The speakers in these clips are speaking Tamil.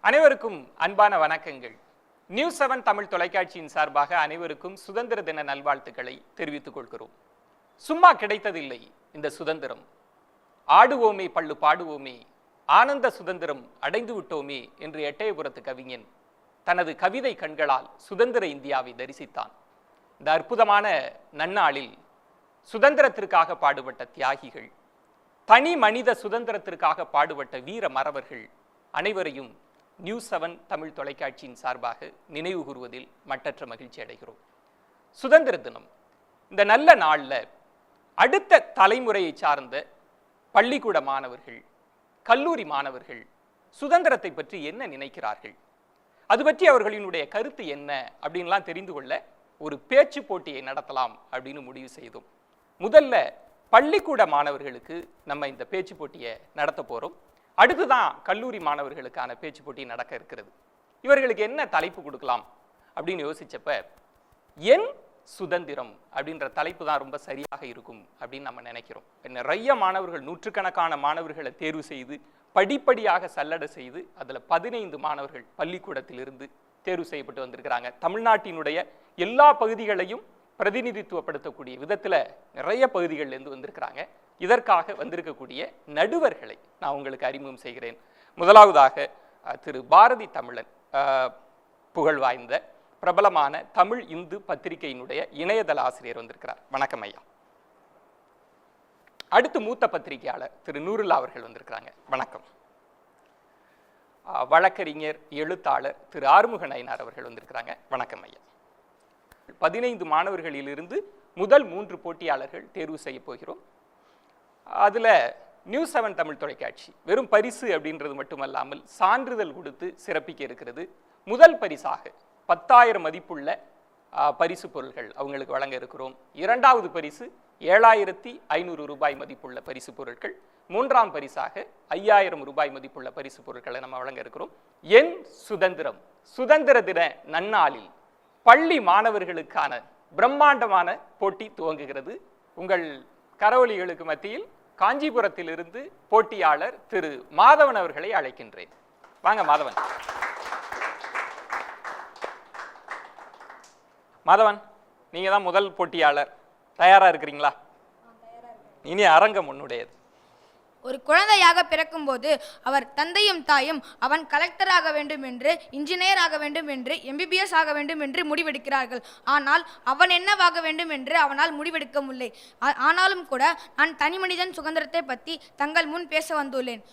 அனைவருக்கும் அன்பான வணக்கங்கள். நியூஸ் 7 தமிழ் தொலைக்காட்சியின் சார்பாக அனைவருக்கும் சுதந்திர தின நல்வாழ்த்துக்களை தெரிவித்துக் கொள்கிறோம். சும்மா கிடைத்ததில்லை இந்த சுதந்திரம். ஆடுவோமே பள்ளு பாடுவோமே, ஆனந்த சுதந்திரம் அடைந்து விட்டோமே என்று எட்டயபுரத்து கவிஞன் தனது கவிதை கண்களால் சுதந்திர இந்தியாவை தரிசித்தான். இந்த அற்புதமான நன்னாளில் சுதந்திரத்திற்காக பாடுபட்ட தியாகிகள், தனி மனித சுதந்திரத்திற்காக பாடுபட்ட வீர மறவர்கள் அனைவரையும் நியூஸ் 7 தமிழ் தொலைக்காட்சியின் சார்பாக நினைவு கூறுவதில் மட்டற்ற மகிழ்ச்சி அடைகிறோம். சுதந்திர தினம் இந்த நல்ல நாளில் அடுத்த தலைமுறையை சார்ந்த பள்ளிக்கூட மாணவர்கள், கல்லூரி மாணவர்கள் சுதந்திரத்தை பற்றி என்ன நினைக்கிறார்கள், அது பற்றி அவர்களினுடைய கருத்து என்ன அப்படின்லாம் தெரிந்து கொள்ள ஒரு பேச்சு போட்டியை நடத்தலாம் அப்படின்னு முடிவு செய்தோம். முதல்ல பள்ளிக்கூட மாணவர்களுக்கு நம்ம இந்த பேச்சு போட்டியை நடத்த போகிறோம். அடுத்துதான் கல்லூரி மாணவர்களுக்கான பேச்சு போட்டி நடக்க இருக்கிறது. இவர்களுக்கு என்ன தலைப்பு கொடுக்கலாம் அப்படின்னு யோசிச்சப்ப என் சுதந்திரம் அப்படின்ற தலைப்பு தான் ரொம்ப சரியாக இருக்கும் அப்படின்னு நம்ம நினைக்கிறோம். நிறைய மாணவர்கள், நூற்றுக்கணக்கான மாணவர்களை தேர்வு செய்து படிப்படியாக சல்லடை செய்து அதில் 15 மாணவர்கள் பள்ளிக்கூடத்திலிருந்து தேர்வு செய்யப்பட்டு வந்திருக்கிறாங்க. தமிழ்நாட்டினுடைய எல்லா பகுதிகளையும் பிரதிநிதித்துவப்படுத்தக்கூடிய விதத்தில் நிறைய பகுதிகளிலிருந்து வந்திருக்கிறாங்க. இதற்காக வந்திருக்கக்கூடிய நடுவர்களை நான் உங்களுக்கு அறிமுகம் செய்கிறேன். முதலாவதாக திரு பாரதி தமிழன், புகழ் வாய்ந்த பிரபலமான தமிழ் இந்து பத்திரிகையினுடைய இணையதள ஆசிரியர் வந்திருக்கிறார். வணக்கம் ஐயா. அடுத்து மூத்த பத்திரிகையாளர் திரு நூருல்லா அவர்கள் வந்திருக்கிறாங்க. வணக்கம். வழக்கறிஞர், எழுத்தாளர் திரு ஆறுமுக நயினார் அவர்கள் வந்திருக்கிறாங்க. வணக்கம் ஐயா. 15 மாணவர்களிலிருந்து முதல் 3 போட்டியாளர்கள் தேர்வு செய்ய போகிறோம். அதில் நியூஸ் 7 தமிழ் தொலைக்காட்சி வெறும் பரிசு அப்படின்றது மட்டுமல்லாமல் சான்றிதழ் கொடுத்து சிறப்பிக்க இருக்கிறது. முதல் பரிசாக 10,000 மதிப்புள்ள பரிசு பொருட்கள் அவங்களுக்கு வழங்க இருக்கிறோம். இரண்டாவது பரிசு 7,500 ரூபாய் மதிப்புள்ள பரிசு பொருட்கள். மூன்றாம் பரிசாக 5,000 ரூபாய் மதிப்புள்ள பரிசு பொருட்களை நம்ம வழங்க இருக்கிறோம். என் சுதந்திரம் சுதந்திர தின நன்னாளில் பள்ளி மாணவர்களுக்கான பிரம்மாண்டமான போட்டி துவங்குகிறது. உங்கள் கரவொலிகளுக்கு மத்தியில் காஞ்சிபுரத்திலிருந்து போட்டியாளர் திரு மாதவன் அவர்களை அழைக்கின்றேன். வாங்க மாதவன். மாதவன், நீங்க தான் முதல் போட்டியாளர். தயாரா இருக்கிறீங்களா? இனி அரங்கம் உன்னுடையது. ஒரு குழந்தையாக பிறக்கும்போது அவர் தந்தையும் தாயும் அவன் கலெக்டர் ஆக வேண்டும் என்று, இன்ஜினியர் ஆக வேண்டும் என்று, MBBS ஆக வேண்டும் என்று முடிவெடுக்கிறார்கள். ஆனால் அவன் என்னவாக வேண்டும் என்று அவனால் முடிவெடுக்க முடியலை. ஆனாலும் கூட நான் தனி மனிதன் சுதந்திரத்தை பற்றி தங்கள் முன் பேச வந்துள்ளேன்.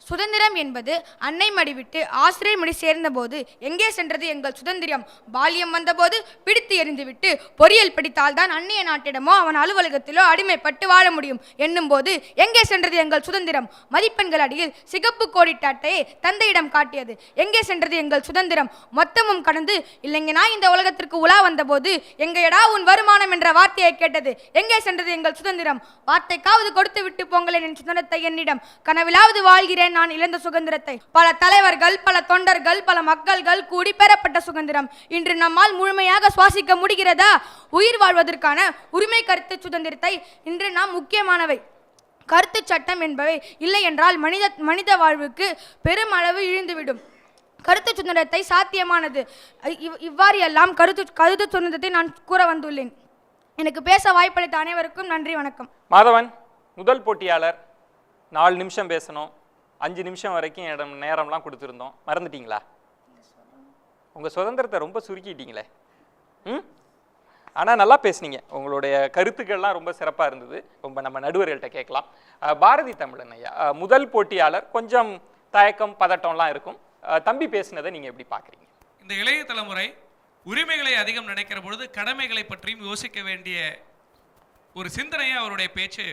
சுதந்திரம் என்பது அன்னை மடிவிட்டு ஆசிரியர் மடி சேர்ந்தபோது எங்கே சென்றது எங்கள் சுதந்திரம்? பால்யம் வந்தபோது பிடித்து எறிந்துவிட்டு பொறியியல் படித்தால்தான் அந்நிய நாட்டிடமோ அவன் அலுவலகத்திலோ அடிமைப்பட்டு வாழ முடியும் என்னும் போது எங்கே சென்றது எங்கள் சுதந்திரம்? மதிப்பெண்கள் அடியில் சிகப்பு கோடிட்ட அட்டையை தந்தையிடம் காட்டியது. எங்கே சென்றது எங்கள் சுதந்திரம்? மொத்தமும் கடந்து இல்லைங்கனா இந்த உலகத்திற்கு உலா வந்தபோது எங்கேடா உன் வருமானம் என்ற வார்த்தையை கேட்டது. எங்கே சென்றது எங்கள் சுதந்திரம்? வார்த்தைக்காவது கொடுத்து விட்டு பொங்கலேன் என் சுதந்திரத்தை என்னிடம். கனவிலாவது வாழ்கிறேன் நான் இழந்த சுதந்திரத்தை. பல தலைவர்கள், பல தொண்டர்கள், பல மக்கள்கள் கூடி பெறப்பட்ட சுதந்திரம் இன்று நம்மால் முழுமையாக சுவாசிக்க முடிகிறதா? உயிர் வாழ்வதற்கான உரிமை கருத்து சுதந்திரத்தை இன்று நாம் முக்கியமானவை. கருத்து சட்டம் என்பவை இல்லை என்றால் மனித வாழ்வுக்கு பெருமளவு இழிந்துவிடும். கருத்து சுதந்திரத்தை சாத்தியமானது. இவ்வாறு எல்லாம் கருத்து சுதந்திரத்தை நான் கூற வந்துள்ளேன். எனக்கு பேச வாய்ப்பளித்த அனைவருக்கும் நன்றி, வணக்கம். மாதவன், முதல் போட்டியாளர். 4 நிமிஷம் பேசணும். 5 நிமிஷம் வரைக்கும் நேரம்லாம் கொடுத்துருந்தோம். மறந்துட்டீங்களா? உங்கள் சுதந்திரத்தை ரொம்ப சுருக்கிட்டீங்களே. ஆனால் நல்லா பேசுனீங்க. உங்களுடைய கருத்துக்கள்லாம் ரொம்ப சிறப்பாக இருந்தது. ரொம்ப நம்ம நடுவர்கள்ட்ட கேட்கலாம். பாரதி தமிழன் ஐயா, முதல் போட்டியாளர். கொஞ்சம் தயக்கம், பதட்டம்லாம் இருக்கும். தம்பி பேசினதை நீங்கள் எப்படி பார்க்குறீங்க? இந்த இளைய தலைமுறை உரிமைகளை அதிகம் நினைக்கிற பொழுது கடமைகளை பற்றியும் யோசிக்க வேண்டிய ஒரு சிந்தனையை அவருடைய பேச்சு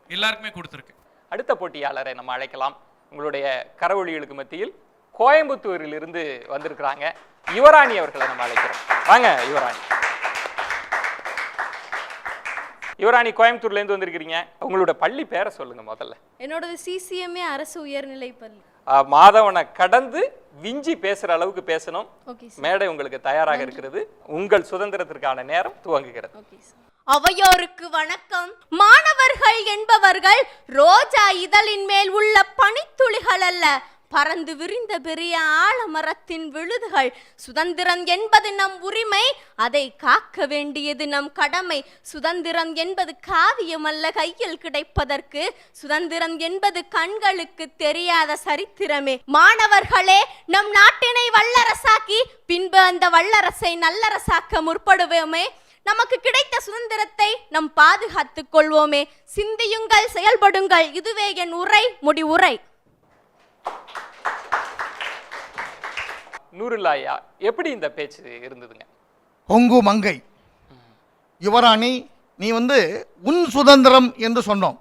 எல்லாருக்குமே கொடுத்துருக்கு. அடுத்த போட்டியாளரை நம்ம அழைக்கலாம். உங்களுடைய கரவொலிகளுக்கு மத்தியில் கோயம்புத்தூரில் இருந்து வந்திருக்கிறாங்க யுவராணி அவர்களை நம்ம அழைக்கிறோம். வாங்க யுவராணி. யுவராணி, கோயம்புத்தூர்ல இருந்து வந்திருக்கிறீங்க. உங்களோட பள்ளி பேரை சொல்லுங்க முதல்ல. என்னோடது CCMA அரசு உயர்நிலை பள்ளி. மாதவனை கடந்து விஞ்சி பேசுற அளவுக்கு பேசணும். மேடை உங்களுக்கு தயாராக இருக்கிறது. உங்கள் சுதந்திரத்திற்கான நேரம் துவங்குகிறது. அவையோருக்கு வணக்கம். மாணவர்கள் என்பவர்கள் ரோஜா இதழின் மேல் உள்ள பனித்துளிகள் அல்ல, பறந்து விரிந்த பெரிய ஆலமரத்தின் விழுதுகள். சுதந்திரம் என்பது நம் உரிமை, அதை காக்க வேண்டியது நம் கடமை. சுதந்திரம் என்பது காவியம் அல்ல கையில் கிடைப்பதற்கு, சுதந்திரம் என்பது கண்களுக்கு தெரியாத சரித்திரமே. மாணவர்களே, நம் நாட்டினை வல்லரசாக்கி பின்பு அந்த வல்லரசை நல்லரசாக்க முற்படுவோமே. நமக்கு கிடைத்த சுதந்திரத்தை நாம் பாதுகாத்துக் கொள்வோமே. சிந்தியுங்கள், செயல்படுங்கள். இதுவே என் உரை, முடிவுரை. நூருல்லாயா, எப்படி இந்த பேச்சு இருந்ததுங்க? பொங்கு மங்கை யுவராணி, நீ உன் சுதந்திரம் என்று சொன்னோம்.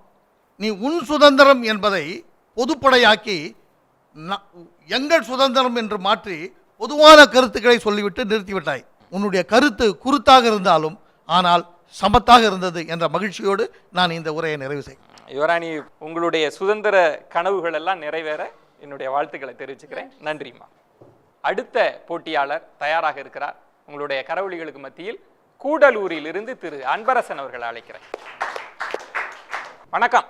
நீ உன் சுதந்திரம் என்பதை பொதுப்படையாக்கி எங்கள் சுதந்திரம் என்று மாற்றி பொதுவான கருத்துக்களை சொல்லிவிட்டு நிறுத்திவிட்டாய். உன்னுடைய கருத்து குருத்தாக இருந்தாலும் ஆனால் சமத்தாக இருந்தது என்ற மகிழ்ச்சியோடு நான் இந்த உரையை நிறைவு செய்கிறேன். யுவராணி, உங்களுடைய சுதந்திர கனவுகள் எல்லாம் நிறைவேற என்னுடைய வாழ்த்துக்களை தெரிவிச்சுக்கிறேன். நன்றிம்மா. அடுத்த போட்டியாளர் தயாராக இருக்கிறார். உங்களுடைய கரவொலிகளுக்கு மத்தியில் கூடலூரில் இருந்து திரு அன்பரசன் அவர்களை அழைக்கிறேன். வணக்கம்.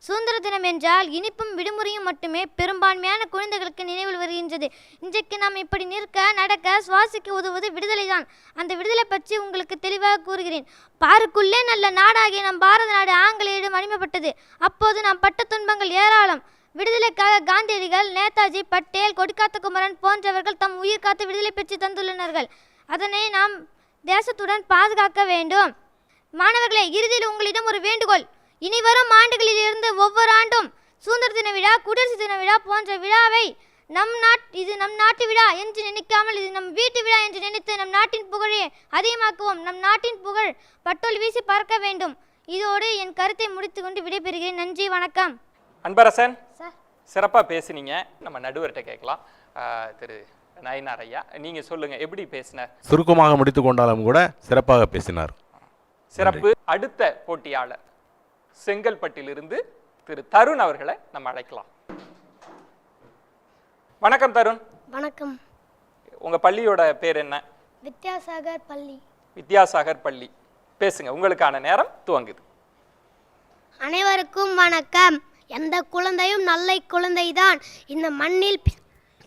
சுதந்திர தினம் என்றால் இனிப்பும் விடுமுறையும் மட்டுமே பெரும்பான்மையான குழந்தைகளுக்கு நினைவில் வருகின்றது. இன்றைக்கு நாம் இப்படி நிற்க, நடக்க, சுவாசிக்க உதவுவது விடுதலை தான். அந்த விடுதலை பற்றி உங்களுக்கு தெளிவாக கூறுகிறேன். பாருக்குள்ளே நல்ல நாடாகிய நம் பாரத நாடு ஆங்கிலேயரிடம் அடிமைப்பட்டது. அப்போது நாம் பட்ட துன்பங்கள் ஏராளம். விடுதலைக்காக காந்தியடிகள், நேதாஜி, பட்டேல், கொடிக்காத்த குமரன் போன்றவர்கள் தம் உயிர் காத்து விடுதலை பெற்று தந்துள்ளனர்கள். அதனை நாம் தேசத்துடன் பாதுகாக்க வேண்டும். மாணவர்களே, இறுதியில் உங்களிடம் ஒரு வேண்டுகோள். இனி வரும் ஆண்டுகளில் இருந்து ஒவ்வொரு ஆண்டும் சுதந்திர தின விழா, குடியரசு தின விழா போன்ற விழாவை இது நம் நாட்டு விழா என்று நினைக்காமல் இது நம் வீட்டு விழா என்று நினைத்து நம் நாட்டின் புகழை அதிகமாக்குவோம். நம் நாட்டின் புகழ் பட்டோல் வீசி பறக்க வேண்டும். இதோடு என் கருத்தை முடித்துக்கொண்டு விடைபெறுகிறேன். நன்றி, வணக்கம். அன்பரசன், சிறப்பா பேசுனீங்க. நம்ம நடுவர்கிட்ட கேட்கலாம். திரு நயினார் ஐயா, நீங்க சொல்லுங்க, எப்படி பேசினார்? சுருக்கமாக முடித்து கொண்டாலும் கூட சிறப்பாக பேசினார். சிறப்பு. அடுத்த போட்டியாளர் செங்கல்பட்டிலிருந்து திரு தருண் அவர்களை நம்ம அழைக்கலாம். வணக்கம் தருண். வணக்கம். உங்க பள்ளியோட பேர் என்ன? வித்யாசாகர் பள்ளி. வித்யாசாகர் பள்ளி. பேசுங்க, உங்களுக்கான நேரம் துவங்குது. அனைவருக்கும் வணக்கம். எந்த குழந்தையும் நல்ல குழந்தைதான் இந்த மண்ணில்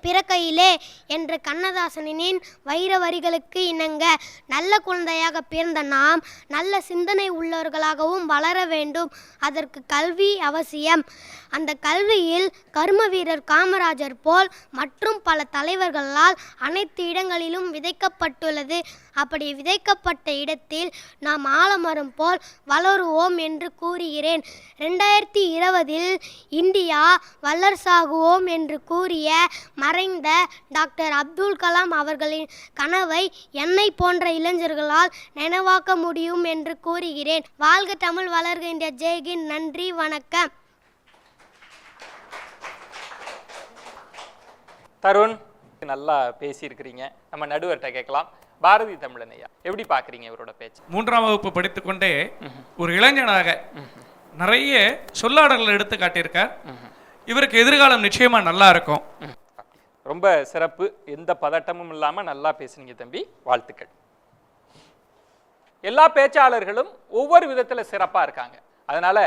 பிறக்கையிலே என்ற கண்ணதாசனின் வைர வரிகளுக்கு இணங்க நல்ல குழந்தையாக பிறந்த நாம் நல்ல சிந்தனை உள்ளவர்களாகவும் வளர வேண்டும். அதற்கு கல்வி அவசியம். அந்த கல்வியில் கர்ம வீரர் காமராஜர் போல் மற்றும் பல தலைவர்களால் அனைத்து இடங்களிலும் விதைக்கப்பட்டுள்ளது. அப்படி விதைக்கப்பட்ட இடத்தில் நாம் ஆலமரம் போல் வளருவோம் என்று கூறுகிறேன். 2020 இந்தியா வல்லரசாகுவோம் என்று கூறிய மறைந்த டாக்டர் அப்துல் கலாம் அவர்களின் கனவை என்னை போன்ற இளைஞர்களால் நினைவாக்க முடியும் என்று கூறுகிறேன். வாழ்க தமிழ், வளர்க இந்தியா. ஜெய்ஹிந்த். நன்றி, வணக்கம். தருண், நல்லா பேசியிருக்கிறீங்க. நம்ம நடுவர்கிட்ட கேட்கலாம். பாரதி தமிழன் ஐயா, எப்படி பாக்குறீங்க இவரோட பேச்சு? 3ஆம் வகுப்பு படித்துக்கொண்டே ஒரு இளைஞனாக நிறைய சொல்லாடல்களை எடுத்து காட்டியிருக்கார். இவருக்கு எதிர்காலம் நிச்சயமா நல்லா இருக்கும். ரொம்ப சிறப்பு. எந்த பதட்டமும் இல்லாம நல்லா பேசுனீங்க தம்பி, வாழ்த்துக்கள். எல்லா பேச்சாளர்களும் ஒவ்வொரு விதத்துல சிறப்பா இருக்காங்க. அதனால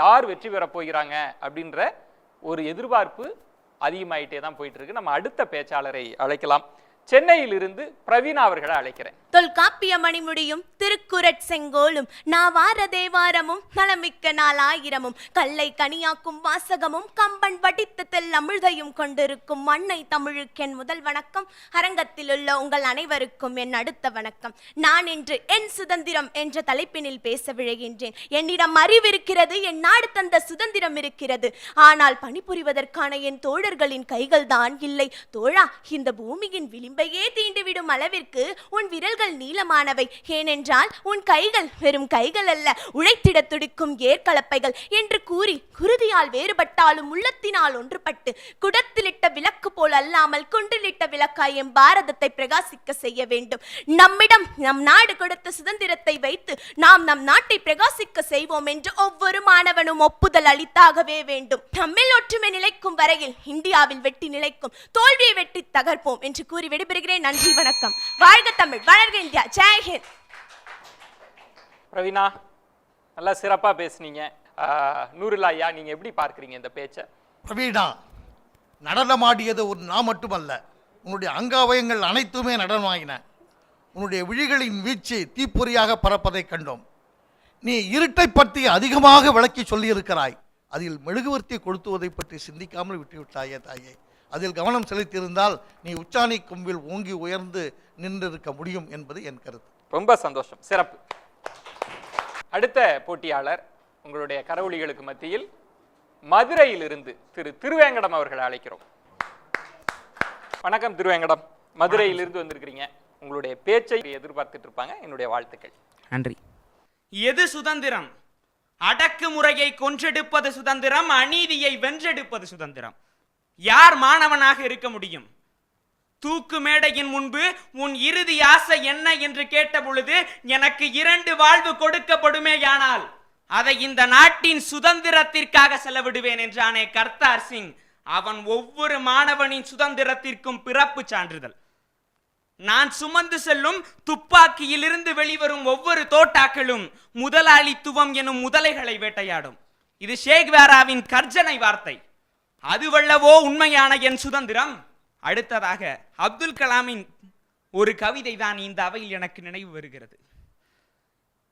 யார் வெற்றி பெற போகிறாங்க அப்படின்ற ஒரு எதிர்பார்ப்பு அதிகமாயிட்டே தான் போயிட்டு இருக்கு. நம்ம அடுத்த பேச்சாளரை அழைக்கலாம். சென்னையிலிருந்து பிரவீனா அவர்களை அழைக்கிறேன். தொல்காப்பிய மணிமுடியும் திருக்குறட் செங்கோலும் நாவார தேவாரமும் நலமிக்க நாளாயிரமும் கல்லை கனியாக்கும் வாசகமும் கம்பன் வடித்த தெல் அமிழ்தையும் கொண்டிருக்கும் மண்ணை தமிழுக்கென் முதல் வணக்கம். அரங்கத்தில் உள்ள உங்கள் அனைவருக்கும் என் அடுத்த வணக்கம். நான் இன்று என் சுதந்திரம் என்ற தலைப்பினில் பேச விழைகின்றேன். என்னிடம் அறிவிருக்கிறது, என் நாடு தந்த சுதந்திரம் இருக்கிறது. ஆனால் பணிபுரிவதற்கான என் தோழர்களின் கைகள் தான் இல்லை. தோழா, இந்த பூமியின் விளிம்பையே தீண்டிவிடும் அளவிற்கு உன் விரல்கள் நீளமானவை. ஏனென்றால் உன் கைகள் வெறும் கைகள் அல்ல, உழைத்திட துடிக்கும் ஏற்கலப்பைகள் என்று கூறி குருதியால் வேறுபட்டாலும் உள்ளத்தினால் ஒன்றுபட்டு குடத்திலிட்ட விளக்கு போல் அல்லாமல் குன்றிலிட்ட விளக்காய் எம் பாரதத்தை பிரகாசிக்க செய்ய வேண்டும். நம்மிடம் நம் நாடு கொடுத்த சுதந்திரத்தை வைத்து நாம் நம் நாட்டை பிரகாசிக்க செய்வோம் என்று ஒவ்வொரு மாணவனும் ஒப்புதல் அளித்தாகவே வேண்டும். நம்மில் ஒற்றுமை நிலைக்கும் வரையில் இந்தியாவில் வெற்றி நிலைக்கும், தோல்வியை வெற்றி தகர்ப்போம் என்று கூறி விடைபெறுகிறேன். நன்றி, வணக்கம். வாழ்க தமிழ், வளர்க இந்தியா. ஜெய்ஹிந்த். பிரவீனா, நல்லா சிறப்பா பேசுனீங்க. நூருல்லா ஐயா, நீங்க எப்படி பார்க்கறீங்க இந்த பேச்சை? பிரவீனா, நடனமாடியது ஒரு நான் மட்டுமல்ல, உன்னுடைய அங்காவயங்கள் அனைத்துமே நடனமாகின. உன்னுடைய விழிகளின் வீச்சு தீப்பொறியாக பறப்பதைக் கண்டோம். நீ இருட்டை பற்றி அதிகமாக விளக்கி சொல்லியிருக்கிறாய். அதில் மெழுகுவர்த்தி கொளுத்துவதை பற்றி சிந்திக்காமல் விட்டுவிட்டாயே தாயே. அதில் கவனம் செலுத்தியிருந்தால் நீ உச்சாணி கொம்பில் ஓங்கி உயர்ந்து நின்றிருக்க முடியும் என்பது என் கருத்து. ரொம்ப சந்தோஷம், சிறப்பு. அடுத்த போட்டியாளர் உங்களுடைய கரவொலிகளுக்கு மத்தியில் மதுரையிலிருந்து திரு திருவேங்கடம் அவர்களை அழைக்கிறோம். வணக்கம் திருவேங்கடம், மதுரையிலிருந்து வந்திருக்கிறீங்க. உங்களுடைய பேச்சை எதிர்பார்த்துட்டு இருப்பாங்க. என்னுடைய வாழ்த்துக்கள். நன்றி. எது சுதந்திரம்? அடக்குமுறையை கொன்றெடுப்பது சுதந்திரம், அநீதியை வென்றெடுப்பது சுதந்திரம். யார் மாணவனாக இருக்க முடியும்? தூக்கு மேடையின் முன்பு உன் இறுதி ஆசை என்ன என்று கேட்ட பொழுது எனக்கு 2 வாழ்வு கொடுக்கப்படுமேயானால் அதை இந்த நாட்டின் சுதந்திரத்திற்காக செலவிடுவேன் என்றானே கர்த்தார் சிங். அவன் ஒவ்வொரு மாணவனின் சுதந்திரத்திற்கும் பிறப்பு சான்றிதழ். நான் சுமந்து செல்லும் துப்பாக்கியிலிருந்து வெளிவரும் ஒவ்வொரு தோட்டாக்களும் முதலாளித்துவம் எனும் முதலைகளை வேட்டையாடும். இது ஷேக்வேராவின் கர்ஜனை வார்த்தை. அதுவல்லவோ உண்மையான என் சுதந்திரம். அடுத்ததாக அப்துல் கலாமின் ஒரு கவிதை தான் இந்த அவையில் எனக்கு நினைவு வருகிறது.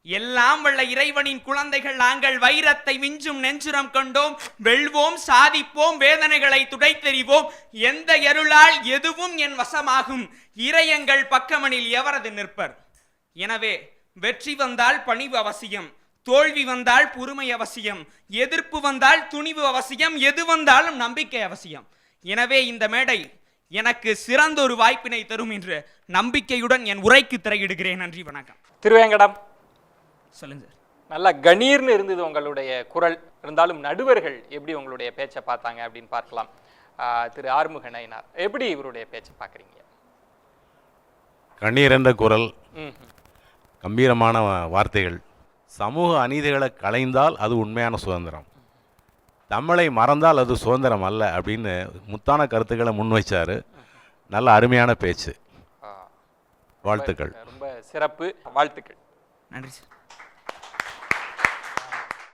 எல்லாம் வல்ல இறைவனின் குழந்தைகள் நாங்கள் வைரத்தை மிஞ்சும் நெஞ்சுரம் கொண்டோம், வெல்வோம், சாதிப்போம், வேதனைகளை துடைத்தெறிவோம், எந்த எருளால் எதுவும் என் வசமாகும், இறையங்கள் பக்கமனில் எவரது நிற்பர். எனவே வெற்றி வந்தால் பணிவு அவசியம், தோல்வி வந்தால் பொறுமை அவசியம், எதிர்ப்பு வந்தால் துணிவு அவசியம், எது வந்தாலும் நம்பிக்கை அவசியம். எனவே இந்த மேடை எனக்கு சிறந்த ஒரு வாய்ப்பினை தரும் என்று நம்பிக்கையுடன் என் உரைக்கு திரையிடுகிறேன். நன்றி, வணக்கம். திருவேங்கடம், சொல்லுங்க சார். நல்லா கணீர்னு இருந்தது உங்களுடைய குரல். இருந்தாலும் நடுவர்கள் எப்படி உங்களுடைய பேச்சை பார்த்தாங்க அப்படின்னு பார்க்கலாம். திரு ஆறுமுக நயினார், எப்படி இவருடைய பேச்சை பார்க்குறீங்க? கண்ணீர் என்ற குரல், கம்பீரமான வார்த்தைகள். சமூக அநீதிகளை களைந்தால் அது உண்மையான சுதந்திரம், தமிழை மறந்தால் அது சுதந்திரம் அல்ல அப்படின்னு முத்தான கருத்துக்களை முன்வைச்சாரு. நல்ல அருமையான பேச்சு. வாழ்த்துக்கள். ரொம்ப சிறப்பு, வாழ்த்துக்கள். நன்றி சார்.